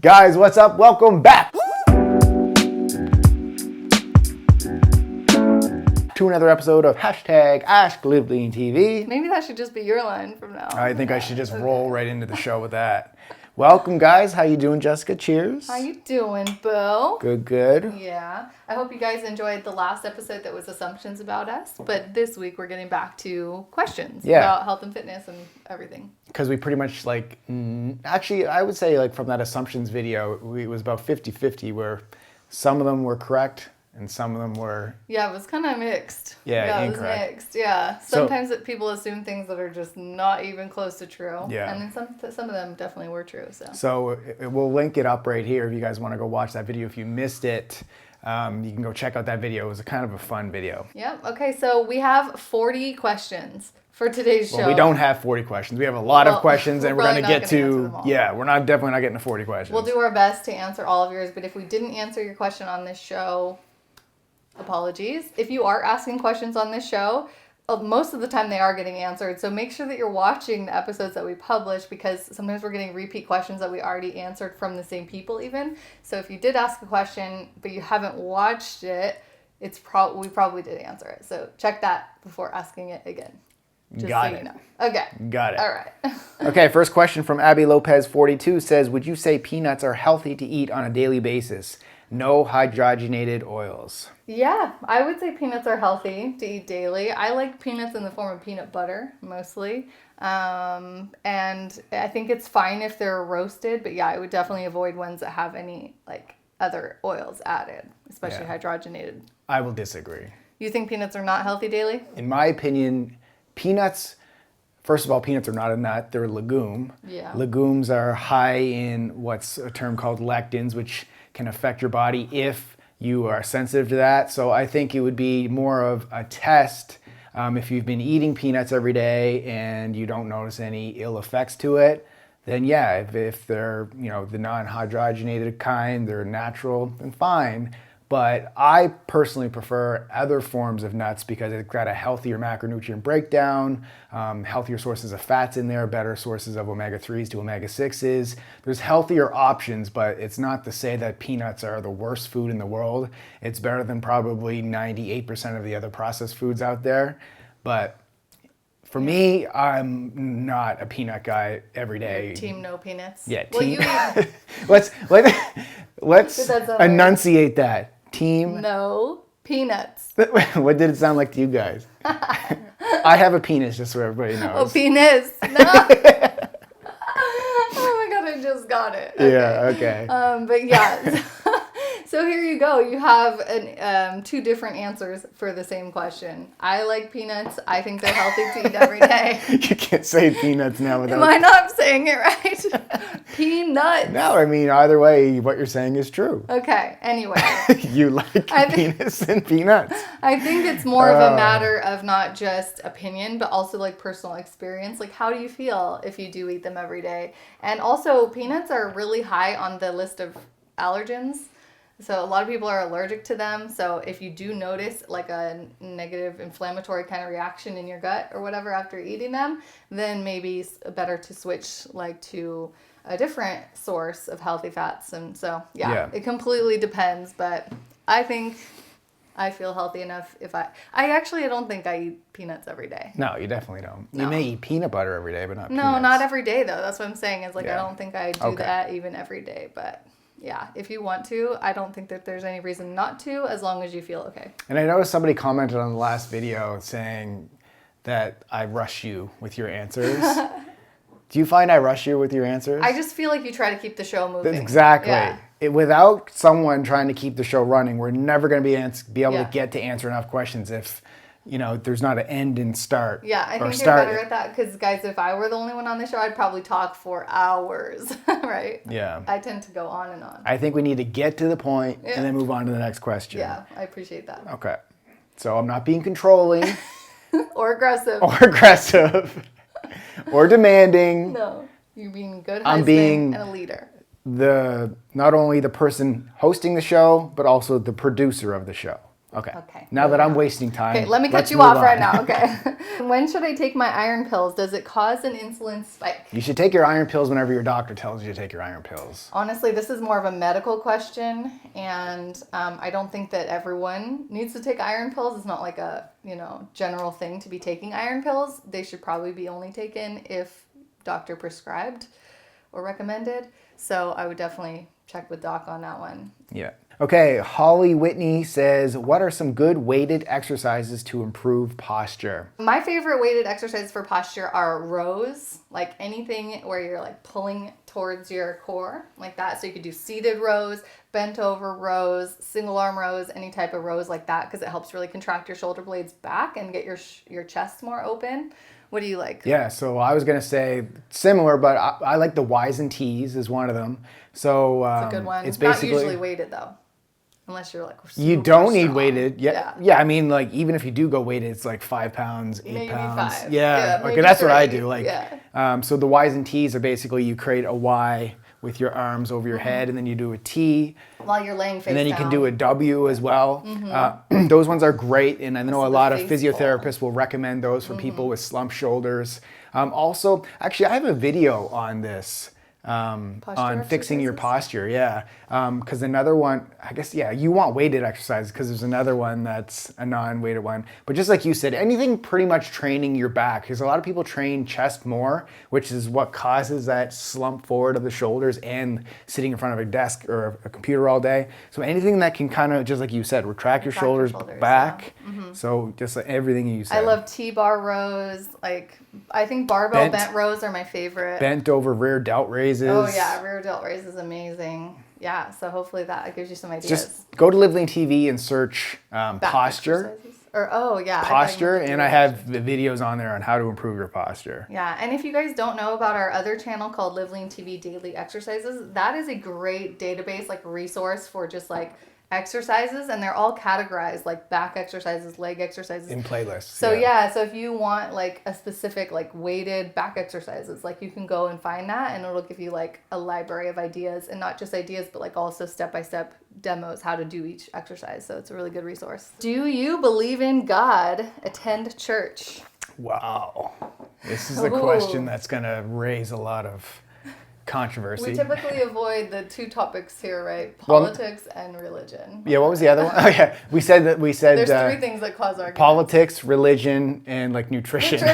Guys, what's up? Welcome back to another episode of #LiveLeanTV. Maybe that should just be your line from now on. I think I should just roll right into the show with that. Welcome, guys. How you doing, Jessica? Cheers. How you doing, Bill? Good, good. Yeah. I hope you guys enjoyed the last episode that was assumptions about us. But this week we're getting back to questions about health and fitness and everything. Because we pretty much actually, I would say from that assumptions video, it was about 50-50 where some of them were correct and some of them were... Yeah, it was kind of mixed. Yeah, it was mixed. Yeah. Sometimes people assume things that are just not even close to true. Yeah. And then some of them definitely were true. So we'll link it up right here if you guys want to go watch that video. If you missed it, you can go check out that video. It was kind of a fun video. Yep. Okay, so we have 40 questions for today's show. Well, we don't have 40 questions. We have a lot of questions, and we're going to get to... Yeah, we're definitely not getting to 40 questions. We'll do our best to answer all of yours, but if we didn't answer your question on this show... apologies. If you are asking questions on this show, most of the time they are getting answered. So make sure that you're watching the episodes that we publish because sometimes we're getting repeat questions that we already answered from the same people even. So if you did ask a question, but you haven't watched it, we probably did answer it. So check that before asking it again. Got it. You know. Okay. Got it. All right. Okay, first question from Abby Lopez 42 says, would you say peanuts are healthy to eat on a daily basis? No hydrogenated oils. Yeah, I would say peanuts are healthy to eat daily. I like peanuts in the form of peanut butter, mostly. And I think it's fine if they're roasted, but yeah, I would definitely avoid ones that have any, other oils added, especially hydrogenated. I will disagree. You think peanuts are not healthy daily? In my opinion, peanuts, first of all, peanuts are not a nut, they're a legume. Yeah. Legumes are high in what's a term called lectins, which can affect your body if you are sensitive to that. So I think it would be more of a test if you've been eating peanuts every day and you don't notice any ill effects to it, then yeah, if they're the non-hydrogenated kind, they're natural, then fine. But I personally prefer other forms of nuts because it's got a healthier macronutrient breakdown, healthier sources of fats in there, better sources of omega-3s to omega-6s. There's healthier options, but it's not to say that peanuts are the worst food in the world. It's better than probably 98% of the other processed foods out there. But for me, I'm not a peanut guy every day. Team no peanuts? Yeah, well, team. Let's enunciate that. Team. No peanuts. What did it sound like to you guys? I have a penis, just so everybody knows. Oh, penis. No. Oh my God, I just got it. Okay. Yeah, okay. But yeah. So here you go. You have two different answers for the same question. I like peanuts. I think they're healthy to eat every day. You can't say peanuts now without... Am I not saying it right? Peanuts. No, I mean, either way, what you're saying is true. Okay, anyway. You like penis and peanuts. I think it's more of a matter of not just opinion, but also personal experience. How do you feel if you do eat them every day? And also, peanuts are really high on the list of allergens. So a lot of people are allergic to them. So if you do notice a negative inflammatory kind of reaction in your gut or whatever after eating them, then maybe it's better to switch to a different source of healthy fats. And so, it completely depends. But I think I feel healthy enough if I don't think I eat peanuts every day. No, you definitely don't. No. You may eat peanut butter every day, but not peanuts. No, not every day though. That's what I'm saying is I don't think I do that even every day, but... yeah, if you want to, I don't think that there's any reason not to, as long as you feel okay. And I noticed somebody commented on the last video saying that I rush you with your answers. Do you find I rush you with your answers? I just feel like you try to keep the show moving. Exactly. Yeah. Without someone trying to keep the show running, we're never going to be able to get to answer enough questions if... there's not an end and start. Yeah, I think you're better at that because, guys, if I were the only one on the show, I'd probably talk for hours, right? Yeah. I tend to go on and on. I think we need to get to the point and then move on to the next question. Yeah, I appreciate that. Okay. So I'm not being controlling. Or aggressive. Or demanding. No, you're being a good I'm husband being and a leader. Not only the person hosting the show, but also the producer of the show. Okay. Okay. Now that I'm wasting time. Okay, let me cut let's you move off on. right now. Okay. When should I take my iron pills? Does it cause an insulin spike? You should take your iron pills whenever your doctor tells you to take your iron pills. Honestly, this is more of a medical question, and I don't think that everyone needs to take iron pills. It's not like a general thing to be taking iron pills. They should probably be only taken if doctor prescribed or recommended. So I would definitely check with doc on that one. Yeah. Okay, Holly Whitney says, what are some good weighted exercises to improve posture? My favorite weighted exercises for posture are rows, like anything where you're like pulling towards your core, like that. So you could do seated rows, bent over rows, single arm rows, any type of rows like that, because it helps really contract your shoulder blades back and get your chest more open. What do you like? Yeah, so I was going to say similar, but I like the Y's and T's is one of them. So It's a good one. It's Not basically usually weighted though. Unless you're like you super don't need strong. weighted. Yeah. I mean, like even if you do go weighted, it's like 5 pounds, 8 Maybe pounds. 5. Yeah. Maybe Okay, that's what I 3. do. Like, Yeah. So the Y's and T's are basically you create a Y with your arms over your head, and then you do a T, While you're laying face down. and then you can do a W as well. Those ones are great, and I know a lot of physiotherapists will recommend those for people with slump shoulders. Also, actually, I have a video on this. On fixing your posture, yeah. Because another one, I guess, yeah, you want weighted exercises because there's another one that's a non-weighted one. But just like you said, anything pretty much training your back, because a lot of people train chest more, which is what causes that slump forward of the shoulders and sitting in front of a desk or a computer all day. So anything that can kind of, just like you said, retract your shoulders back. Yeah. So just like everything you said. I love T-bar rows. Like, I think barbell bent rows are my favorite. Bent over rear delt raises. Oh yeah, rear delt raise is amazing. Yeah, so hopefully that gives you some ideas. Just go to LiveLeanTV and search posture. Posture, and I have the videos on there on how to improve your posture. Yeah, and if you guys don't know about our other channel called LiveLeanTV Daily Exercises, that is a great database, like resource for just like exercises, and they're all categorized like back exercises, leg exercises in playlists. So so if you want like a specific like weighted back exercises, like you can go and find that, and it'll give you like a library of ideas, and not just ideas but like also step-by-step demos how to do each exercise. So it's a really good resource. Do you believe in God? Attend church? Wow, this is a question that's gonna raise a lot of controversy. We typically avoid the two topics here, right? Politics and religion. Yeah, what was the other one? Oh yeah, we said there's 3 things that cause arguments. Politics, religion, and like nutrition.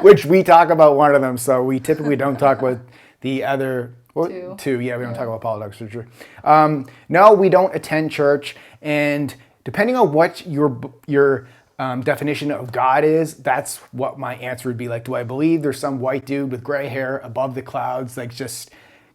Which we talk about one of them, so we typically don't talk about the other two. Yeah, we don't talk about politics for sure. No, we don't attend church, and depending on what your definition of God is, that's what my answer would be. Like, do I believe there's some white dude with gray hair above the clouds, like just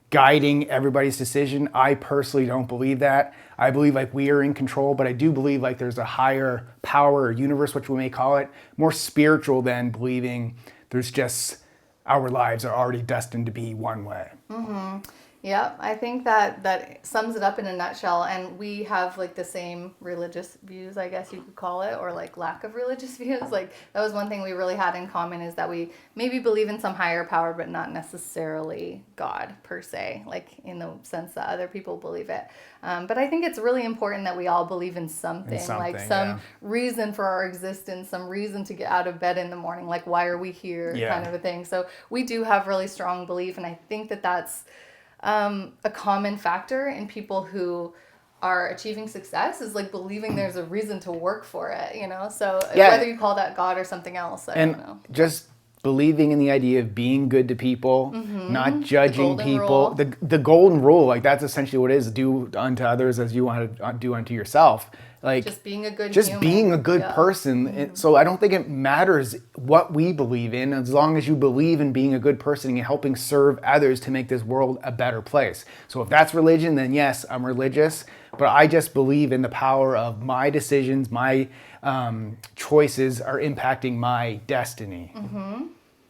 guiding everybody's decision? I personally don't believe that. I believe like we are in control, but I do believe like there's a higher power or universe, which we may call it, more spiritual than believing there's just our lives are already destined to be one way. Mm-hmm. Yeah, I think that sums it up in a nutshell. And we have like the same religious views, I guess you could call it, or like lack of religious views. Like that was one thing we really had in common, is that we maybe believe in some higher power, but not necessarily God per se, like in the sense that other people believe it. But I think it's really important that we all believe in something like some reason for our existence, some reason to get out of bed in the morning, like why are we here, kind of a thing. So we do have really strong belief, and I think that that's a common factor in people who are achieving success, is like believing there's a reason to work for it, so whether you call that God or something else, I don't know. Just believing in the idea of being good to people, not judging people. The golden rule, like that's essentially what it is: do unto others as you want to do unto yourself. Like just being a good just human. Being a good person. So I don't think it matters what we believe in, as long as you believe in being a good person and helping serve others to make this world a better place. So if that's religion, then yes, I'm religious, but I just believe in the power of my decisions, my choices are impacting my destiny.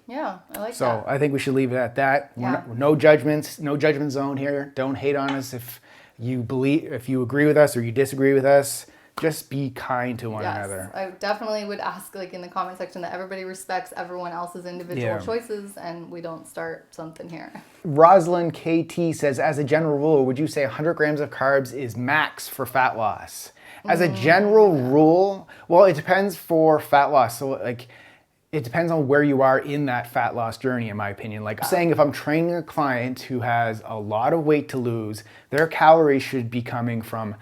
Yeah, I like that. So I think we should leave it at that. No judgments, no judgment zone here. Don't hate on us if you agree with us or you disagree with us. just be kind to one another. I definitely would ask, like, in the comment section, that everybody respects everyone else's individual choices, and we don't start something here. Rosalind KT says, as a general rule, would you say 100 grams of carbs is max for fat loss? As a general rule, well, it depends for fat loss. So, like, it depends on where you are in that fat loss journey, in my opinion. Like I'm saying, if I'm training a client who has a lot of weight to lose, their calories should be coming from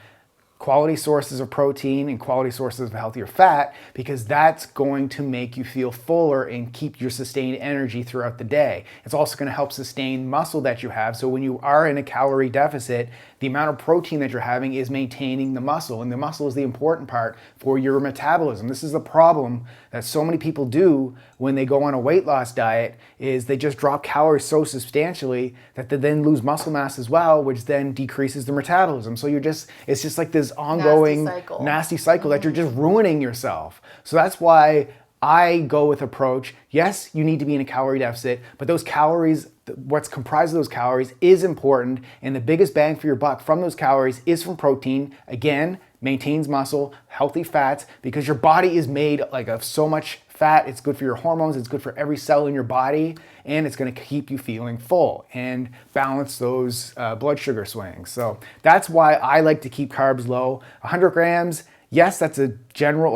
quality sources of protein and quality sources of healthier fat, because that's going to make you feel fuller and keep your sustained energy throughout the day. It's also going to help sustain muscle that you have. So when you are in a calorie deficit, the amount of protein that you're having is maintaining the muscle, and the muscle is the important part for your metabolism. This is the problem that so many people do when they go on a weight loss diet, is they just drop calories so substantially that they then lose muscle mass as well, which then decreases their metabolism. So it's just like this ongoing nasty cycle that you're just ruining yourself. So that's why I go with approach. Yes, you need to be in a calorie deficit, but those calories, what's comprised of those calories is important, and the biggest bang for your buck from those calories is from protein. Again, maintains muscle, healthy fats, because your body is made like of so much fat. It's good for your hormones, it's good for every cell in your body, and it's going to keep you feeling full and balance those blood sugar swings. So that's why I like to keep carbs low. 100 grams, yes, that's a general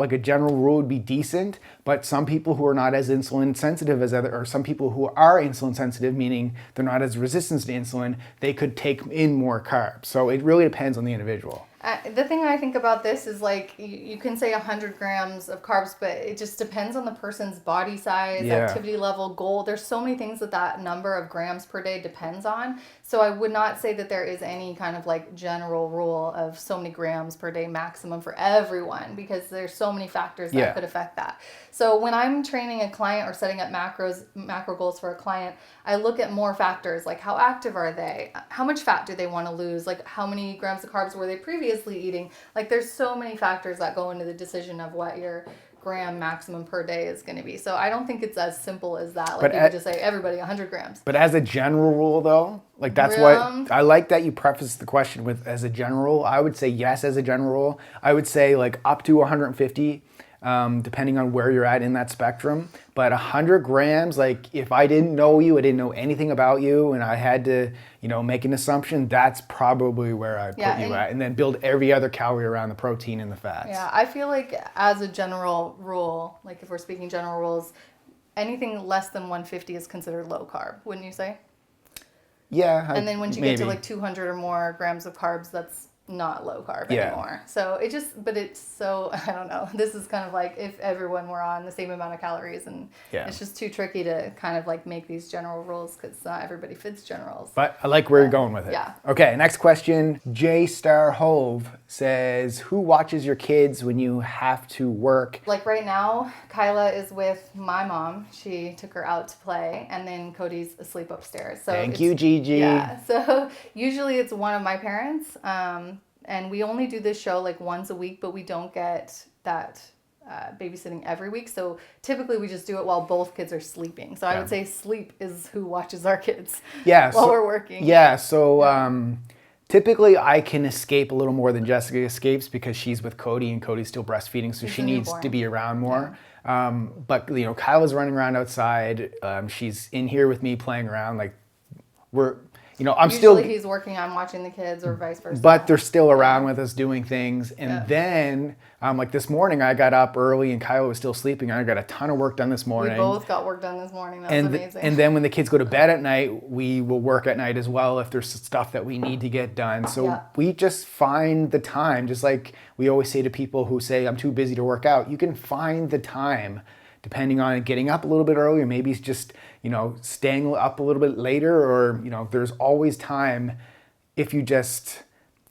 rule would be decent, but some people who are not as insulin sensitive as or some people who are insulin sensitive, meaning they're not as resistant to insulin, they could take in more carbs. So it really depends on the individual. The thing I think about this is, like, you can say 100 grams of carbs, but it just depends on the person's body size, activity level, goal. There's so many things that number of grams per day depends on. So I would not say that there is any kind of like general rule of so many grams per day maximum for everyone, because there's so many factors that could affect that. So when I'm training a client or setting up macro goals for a client, I look at more factors, like how active are they? How much fat do they want to lose? Like how many grams of carbs were they previously eating? Like there's so many factors that go into the decision of what your gram maximum per day is going to be. So I don't think it's as simple as that. Like you could just say everybody 100 grams. But as a general rule though, like that's what I like that you preface the question with as a general rule. I would say yes as a general rule. I would say like up to 150. Depending on where you're at in that spectrum. But 100 grams, like if I didn't know you, I didn't know anything about you, and I had to, make an assumption, that's probably where I put you at. And then build every other calorie around the protein and the fats. Yeah, I feel like as a general rule, like if we're speaking general rules, anything less than 150 is considered low carb, wouldn't you say? Yeah. And then once you get to like 200 or more grams of carbs, that's not low carb anymore. So it's so, I don't know. This is kind of like if everyone were on the same amount of calories, and it's just too tricky to kind of like make these general rules because not everybody fits generals. But I like where you're going with it. Yeah. Okay, next question. J Star Hove says, who watches your kids when you have to work? Like right now, Kyla is with my mom. She took her out to play, and then Cody's asleep upstairs. So Thank you, Gigi. Yeah. So usually it's one of my parents. And we only do this show like once a week, but we don't get that babysitting every week. So typically we just do it while both kids are sleeping. So I would say sleep is who watches our kids while we're working. Yeah. So typically I can escape a little more than Jessica escapes because she's with Cody and Cody's still breastfeeding. So she needs to be around more. Yeah. But Kyla's running around outside. She's in here with me playing around. Like Usually he's working on watching the kids or vice versa. But they're still around with us doing things. And then, like this morning, I got up early and Kyla was still sleeping. I got a ton of work done this morning. We both got work done this morning. That was amazing. And then when the kids go to bed at night, we will work at night as well if there's stuff that we need to get done. So we just find the time, just like we always say to people who say, I'm too busy to work out. You can find the time depending on getting up a little bit earlier, maybe it's just, staying up a little bit later, or, there's always time if you just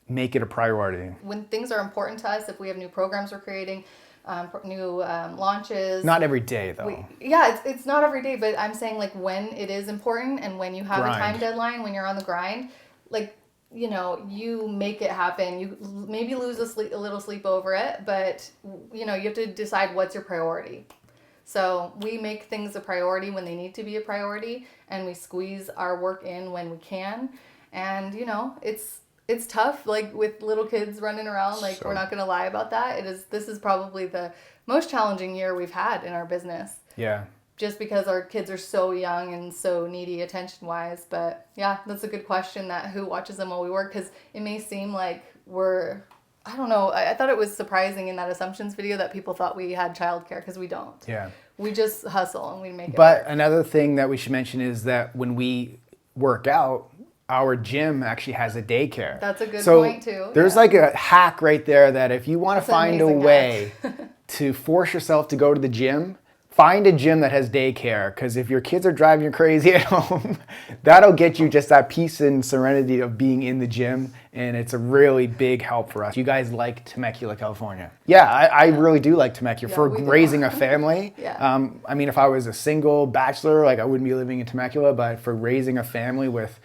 make it a priority. When things are important to us, if we have new programs we're creating, new launches. Not every day, though. It's not every day, but I'm saying like when it is important and when you have a time deadline, when you're on the grind, like, you make it happen. You maybe lose a little sleep over it, but, you have to decide what's your priority. So we make things a priority when they need to be a priority, and we squeeze our work in when we can. And, it's it's tough, like with little kids running around. Like, we're not going to lie about that. This is probably the most challenging year we've had in our business. Yeah. Just because our kids are so young and so needy attention-wise. But yeah, that's a good question, that who watches them while we work, because it may seem like I don't know. I thought it was surprising in that assumptions video that people thought we had childcare, because we don't. Yeah. We just hustle and we make it But work. another thing that we should mention is that when we work out, our gym actually has a daycare. That's a good point too. There's like a hack right there that if you want to find a way to force yourself to go to the gym, find a gym that has daycare, because if your kids are driving you crazy at home, that'll get you just that peace and serenity of being in the gym, and it's a really big help for us. You guys like Temecula, California? Yeah, I really do like Temecula for raising a family. Yeah. I mean, if I was a single bachelor, like I wouldn't be living in Temecula, but for raising a family with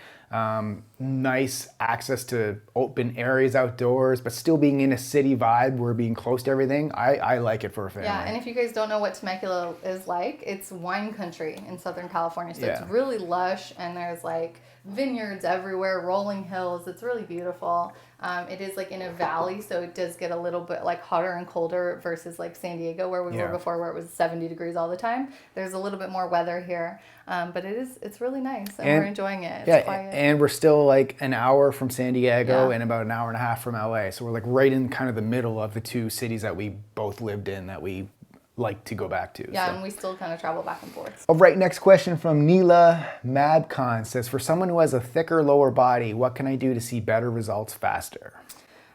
nice access to open areas outdoors, but still being in a city vibe, we're being close to everything. I like it for a family. Yeah, and if you guys don't know what Temecula is like, it's wine country in Southern California. So it's really lush, and there's like vineyards everywhere, rolling hills. It's really beautiful. It is like in a valley, so it does get a little bit like hotter and colder versus like San Diego, where we were before, where it was 70 degrees all the time. There's a little bit more weather here, but it's really nice, and we're enjoying it. It's quiet. And we're still like an hour from San Diego and about an hour and a half from LA. So we're like right in kind of the middle of the two cities that we both lived in that we like to go back to. Yeah, and we still kind of travel back and forth. All right, next question from Neela Mabkhan says, for someone who has a thicker lower body, what can I do to see better results faster?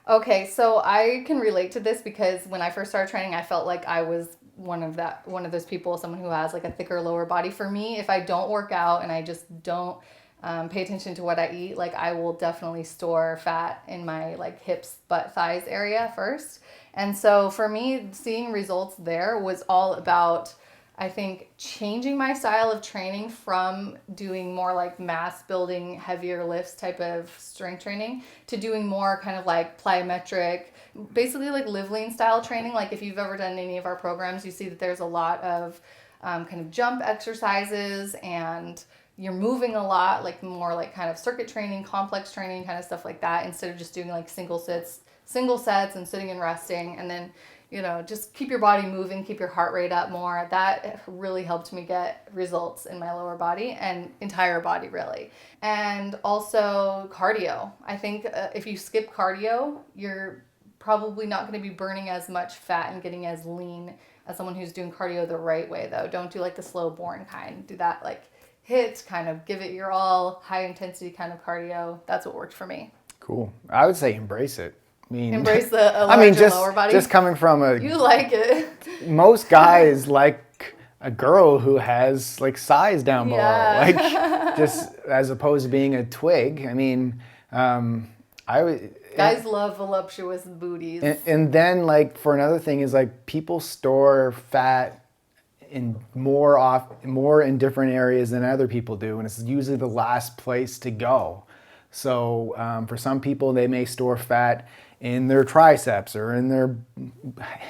Okay, so I can relate to this, because when I first started training, I felt like I was one of those people, someone who has like a thicker lower body. For me, if I don't work out and I just don't pay attention to what I eat, like I will definitely store fat in my like hips, butt, thighs area first. And so for me, seeing results there was all about, I think, changing my style of training from doing more like mass building, heavier lifts type of strength training to doing more kind of like plyometric, basically like LiveLean style training. Like if you've ever done any of our programs, you see that there's a lot of kind of jump exercises, and you're moving a lot, like more like kind of circuit training, complex training, kind of stuff like that, instead of just doing like single sets and sitting and resting. And then, you know, just keep your body moving, keep your heart rate up more. That really helped me get results in my lower body and entire body, really. And also cardio. I think if you skip cardio, you're probably not going to be burning as much fat and getting as lean as someone who's doing cardio the right way, though. Don't do like the slow, boring kind. Do that like HIIT, kind of give it your all, high intensity kind of cardio. That's what worked for me. Cool. I would say embrace it. I mean, embrace the larger lower body. Just coming from you like it. Most guys like a girl who has like size down below, like just as opposed to being a twig. I mean, guys love voluptuous booties. And then like for another thing is like people store fat in more in different areas than other people do, and it's usually the last place to go. So for some people, they may store fat in their triceps or in their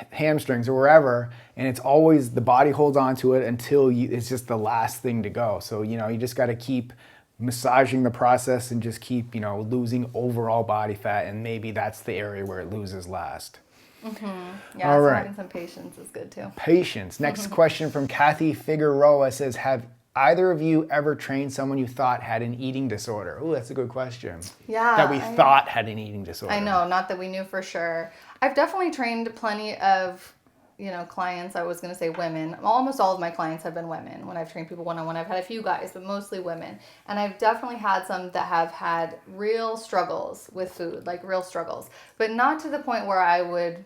hamstrings or wherever, and it's always the body holds on to it until it's just the last thing to go. So you know, you just got to keep massaging the process and just keep, you know, losing overall body fat, and maybe that's the area where it loses last. Mm-hmm. Yeah, so having some patience is good too. Patience. Next question from Kathy Figueroa says, have either of you ever trained someone you thought had an eating disorder? Oh, that's a good question. Yeah. That we thought had an eating disorder. I know, not that we knew for sure. I've definitely trained plenty of, you know, clients. I was going to say women. Almost all of my clients have been women. When I've trained people one-on-one, I've had a few guys, but mostly women. And I've definitely had some that have had real struggles with food, like real struggles, but not to the point where I would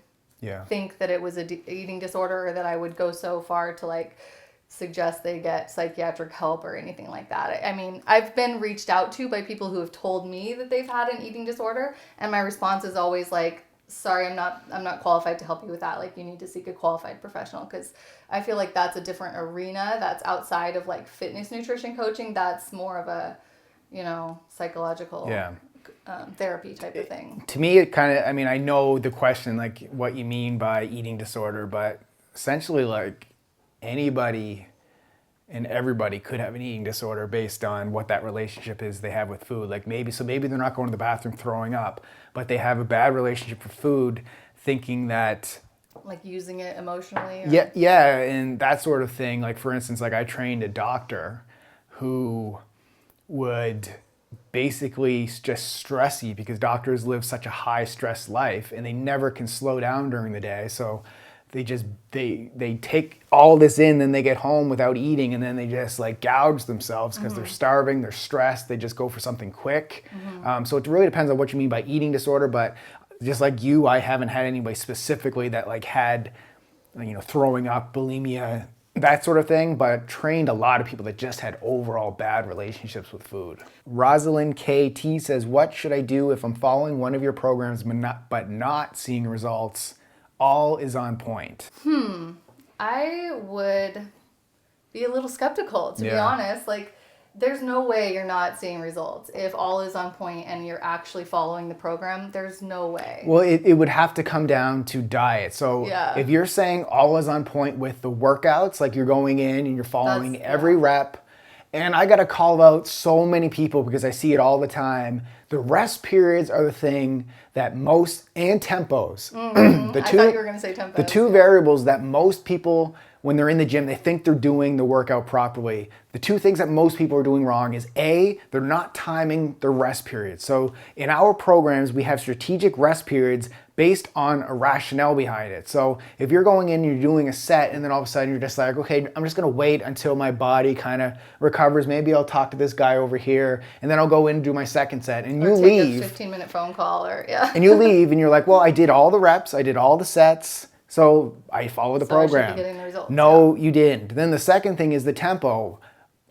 think that it was an eating disorder, or that I would go so far to like suggest they get psychiatric help or anything like that. I mean, I've been reached out to by people who have told me that they've had an eating disorder, and my response is always like, sorry, I'm not qualified to help you with that. Like, you need to seek a qualified professional, because I feel like that's a different arena. That's outside of like fitness nutrition coaching. That's more of a, you know, psychological therapy type of thing. To me, it kind of, I mean, I know the question, like what you mean by eating disorder, but essentially like anybody And everybody could have an eating disorder based on what that relationship is they have with food. Like maybe they're not going to the bathroom throwing up, but they have a bad relationship with food, thinking that like using it emotionally. Or... Yeah, and that sort of thing. Like for instance, like I trained a doctor who would basically just stress you because doctors live such a high stress life and they never can slow down during the day. So they take all this in, then they get home without eating, and then they just like gouge themselves because they're starving, they're stressed, they just go for something quick. So it really depends on what you mean by eating disorder, but just like you, I haven't had anybody specifically that like had, throwing up, bulimia, that sort of thing, but trained a lot of people that just had overall bad relationships with food. Rosalind KT says, what should I do if I'm following one of your programs but not seeing results? All is on point. I would be a little skeptical, to be honest. Like, there's no way you're not seeing results. If all is on point and you're actually following the program, there's no way. Well, it would have to come down to diet. So if you're saying all is on point with the workouts, like you're going in and you're following every rep, and I got to call out so many people because I see it all the time. The rest periods are the thing that most, and tempos. I thought you were going to say tempos. The two variables that most people, when they're in the gym, they think they're doing the workout properly. The two things that most people are doing wrong is A, they're not timing the rest periods. So in our programs, we have strategic rest periods based on a rationale behind it. So if you're going in and you're doing a set and then all of a sudden you're just like, okay, I'm just gonna wait until my body kind of recovers. Maybe I'll talk to this guy over here and then I'll go in and do my second set. And you leave. A 15-minute phone call and you leave and you're like, well, I did all the reps, I did all the sets. So I follow the program. I should be getting the results. No, you didn't. Then the second thing is the tempo.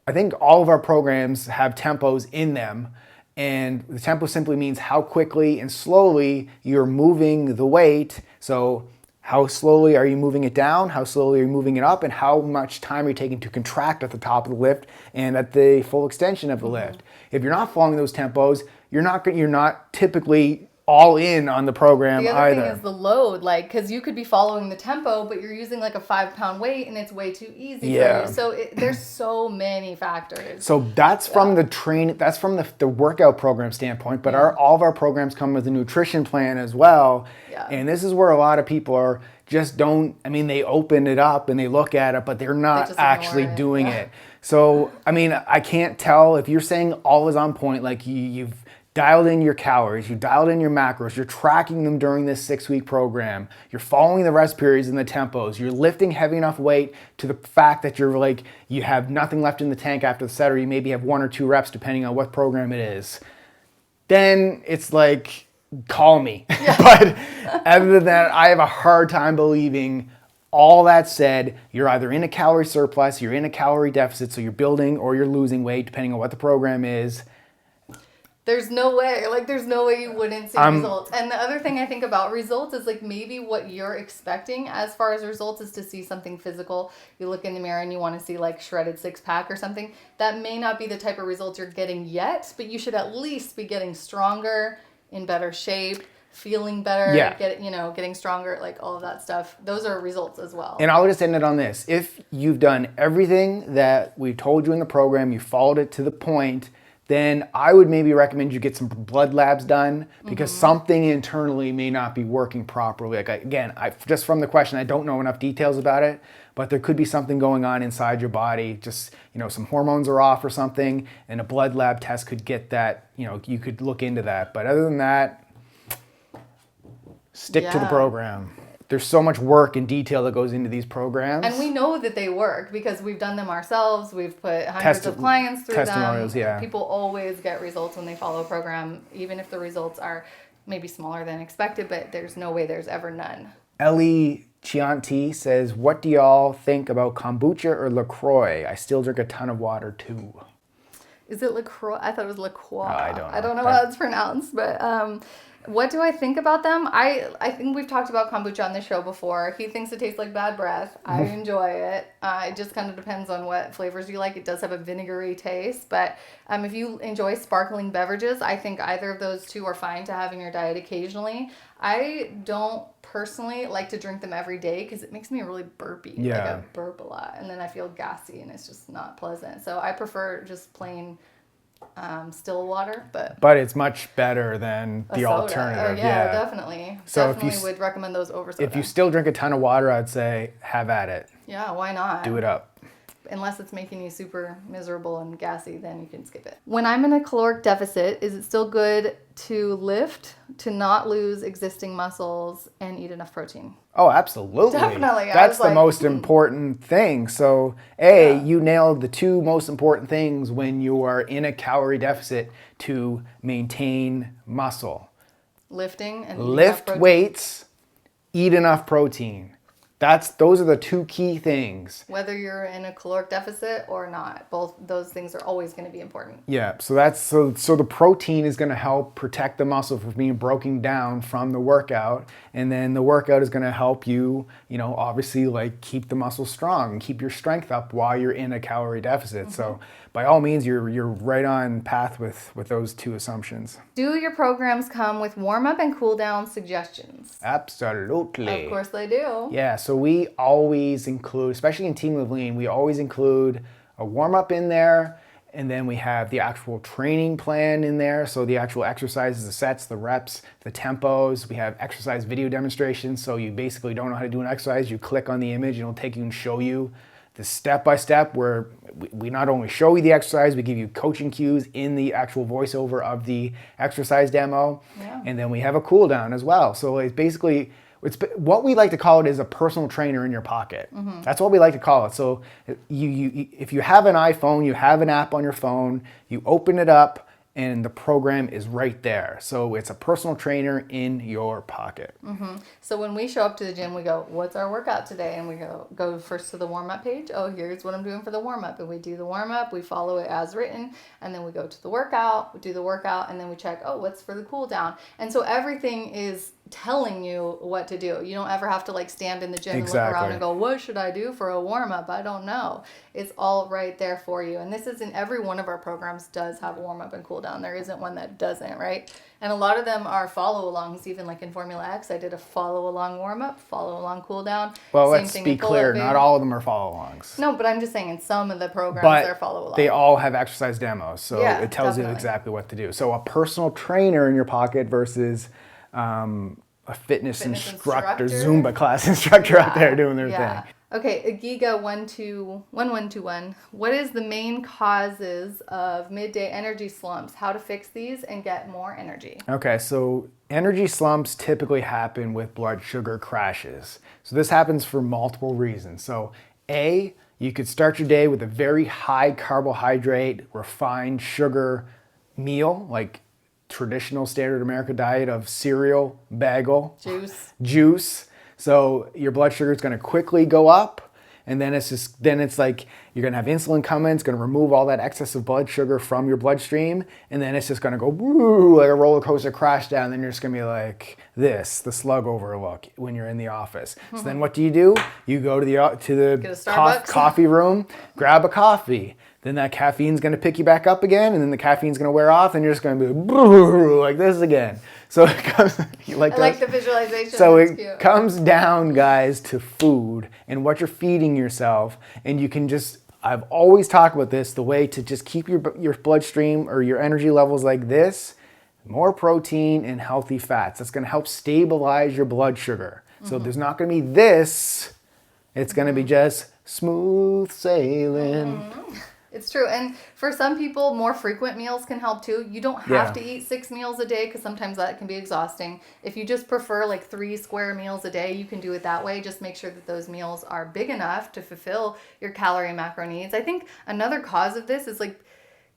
I think all of our programs have tempos in them. And the tempo simply means how quickly and slowly you're moving the weight. So how slowly are you moving it down? How slowly are you moving it up? And how much time are you taking to contract at the top of the lift and at the full extension of the lift? If you're not following those tempos, you're not typically all in on the program either. The other thing is the load, like, because you could be following the tempo, but you're using like a 5-pound weight and it's way too easy for you. So there's so many factors. So that's from the that's from the workout program standpoint, but all of our programs come with a nutrition plan as well. And this is where a lot of people are just they open it up and they look at it, but they're not actually doing it. So, I can't tell if you're saying all is on point, like you've dialed in your calories, you dialed in your macros, you're tracking them during this 6-week program, you're following the rest periods and the tempos, you're lifting heavy enough weight to the fact that you're like, you have nothing left in the tank after the set, or you maybe have 1 or 2 reps depending on what program it is, then it's like, call me. But other than that, I have a hard time believing. All that said, you're either in a calorie surplus, you're in a calorie deficit, so you're building or you're losing weight depending on what the program is. There's no way. Like, there's no way you wouldn't see results. And the other thing I think about results is, like, maybe what you're expecting as far as results is to see something physical. You look in the mirror and you want to see, like, shredded six-pack or something. That may not be the type of results you're getting yet, but you should at least be getting stronger, in better shape, feeling better, getting stronger, like, all of that stuff. Those are results as well. And I'll just end it on this. If you've done everything that we told you in the program, you followed it to the point, then I would maybe recommend you get some blood labs done because something internally may not be working properly. Like just from the question, I don't know enough details about it, but there could be something going on inside your body. Just, some hormones are off or something, and a blood lab test could get that, you could look into that. But other than that, stick to the program. There's so much work and detail that goes into these programs. And we know that they work because we've done them ourselves. We've put hundreds of clients through testimonials, them. People always get results when they follow a program, even if the results are maybe smaller than expected, but there's no way there's ever none. Ellie Chianti says, what do y'all think about kombucha or LaCroix? I still drink a ton of water too. Is it LaCroix? I thought it was LaCroix. I don't know. I don't know how it's pronounced, but What do I think about them? I think we've talked about kombucha on the show before. He thinks it tastes like bad breath. I enjoy it. It just kind of depends on what flavors you like. It does have a vinegary taste, but if you enjoy sparkling beverages, I think either of those two are fine to have in your diet occasionally. I don't personally like to drink them every day because it makes me really burpy. Yeah. Like I burp a lot, and then I feel gassy, and it's just not pleasant. So I prefer just plain still water, but it's much better than the soda. alternative. Oh, yeah, definitely. So Definitely would recommend those over soda. if you still drink a ton of water, I'd say have at it. Yeah, why not? Do it up. Unless it's making you super miserable and gassy, then you can skip it. When I'm in a caloric deficit, is it still good to lift to not lose existing muscles and eat enough protein? Oh, absolutely. Definitely. That's the most important thing. So, you nailed the two most important things when you are in a calorie deficit to maintain muscle. Lifting and Lift weights, eat enough protein. Those are the two key things. Whether you're in a caloric deficit or not, both those things are always going to be important. Yeah, so the protein is going to help protect the muscle from being broken down from the workout, and then the workout is going to help you, obviously like keep the muscle strong and keep your strength up while you're in a calorie deficit. So by all means, you're right on path with those two assumptions. Do your programs come with warm-up and cool-down suggestions? Absolutely. Of course they do. Yeah, so we always include, especially in Team Live Lean, we always include a warm-up in there, and then we have the actual training plan in there. So the actual exercises, the sets, the reps, the tempos. We have exercise video demonstrations. So you basically don't know how to do an exercise, you click on the image and it'll take you and show you the step-by-step where we not only show you the exercise, we give you coaching cues in the actual voiceover of the exercise demo. Yeah. And then we have a cool down as well. So it's basically, what we like to call it is a personal trainer in your pocket. That's what we like to call it. So if you have an iPhone, you have an app on your phone, you open it up, and the program is right there. So it's a personal trainer in your pocket. So when we show up to the gym, we go, what's our workout today? And we go first to the warm-up page. Oh, here's what I'm doing for the warm-up. And we do the warm-up, we follow it as written, and then we go to the workout, we do the workout, and then we check, what's for the cool down? And so everything is telling you what to do. You don't ever have to like stand in the gym and look around and go, what should I do for a warm-up? I don't know. It's all right there for you. And this is in every one of our programs does have a warm-up and cool down. There isn't one that doesn't, right? And a lot of them are follow-alongs. Even like in Formula X, I did a follow-along warm-up, follow-along cool down. Well, let's be clear, not all of them are follow-alongs. No, but I'm just saying in some of the programs they're follow-along. They all have exercise demos, so it tells you exactly what to do. So a personal trainer in your pocket versus a fitness instructor, Zumba class instructor out there doing their thing. Okay, Agiga1121. What is the main causes of midday energy slumps? How to fix these and get more energy? Okay, so energy slumps typically happen with blood sugar crashes. So this happens for multiple reasons. So you could start your day with a very high carbohydrate, refined sugar meal, like traditional standard America diet of cereal, bagel, juice. So your blood sugar is going to quickly go up, and then it's like you're going to have insulin come in. It's going to remove all that excess of blood sugar from your bloodstream, and then it's just going to go woo, like a roller coaster crash down. Then you're just going to be like the slug over look when you're in the office. So then what do? You go to the coffee room, grab a coffee. Then that caffeine's going to pick you back up again, and then the caffeine's going to wear off, and you're just going to be like this again. So it comes like the visualization. So it comes down, guys, to food and what you're feeding yourself, and you can just. I've always talked about this. The way to just keep your bloodstream or your energy levels like this: more protein and healthy fats. That's going to help stabilize your blood sugar. So there's not going to be this. It's going to be just smooth sailing. It's true. And for some people, more frequent meals can help too. You don't have to eat 6 meals a day because sometimes that can be exhausting. If you just prefer like 3 square meals a day, you can do it that way. Just make sure that those meals are big enough to fulfill your calorie and macro needs. I think another cause of this is like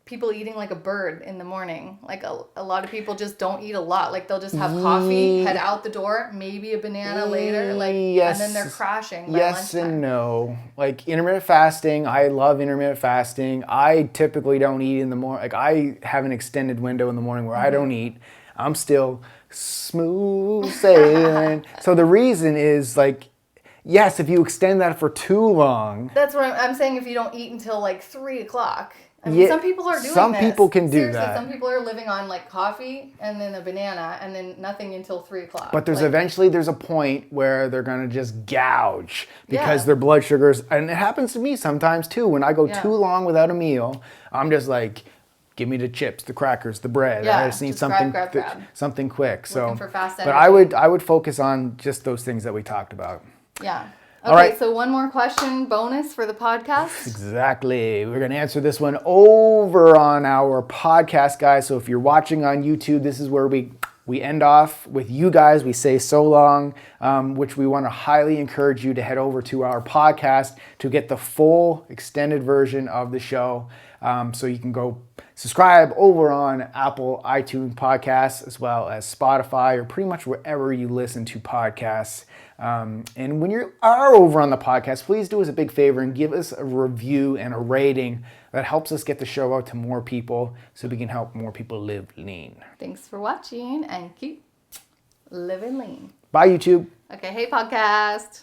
people eating like a bird in the morning. Like a lot of people just don't eat a lot. Like they'll just have coffee, head out the door, maybe a banana later, and then they're crashing by lunchtime. And no. Like intermittent fasting, I love intermittent fasting. I typically don't eat in the morning. Like I have an extended window in the morning where I don't eat. I'm still smooth sailing. So the reason is like, yes, if you extend that for too long. That's what I'm saying. If you don't eat until like 3 o'clock. I mean, some people are doing some this. people can do Seriously, that. some people are living on like coffee and then a banana and then nothing until 3 o'clock. But there's like, eventually there's a point where they're gonna just gouge because Yeah. their blood sugars, and it happens to me sometimes too. When I go Yeah. too long without a meal, I'm just like, give me the chips, the crackers, the bread. Yeah, I just need just something, grab. something quick. So, Looking for fast but energy. I would focus on just those things that we talked about. Yeah. All Okay, right. so one more question bonus for the podcast. Exactly. We're going to answer this one over on our podcast, guys. So if you're watching on YouTube, this is where we end off with you guys. We say so long, which we want to highly encourage you to head over to our podcast to get the full extended version of the show. So you can go subscribe over on Apple iTunes podcasts as well as Spotify or pretty much wherever you listen to podcasts. And when you are over on the podcast, please do us a big favor and give us a review and a rating. That helps us get the show out to more people so we can help more people live lean. Thanks for watching and keep living lean. Bye, YouTube. Okay, hey podcast.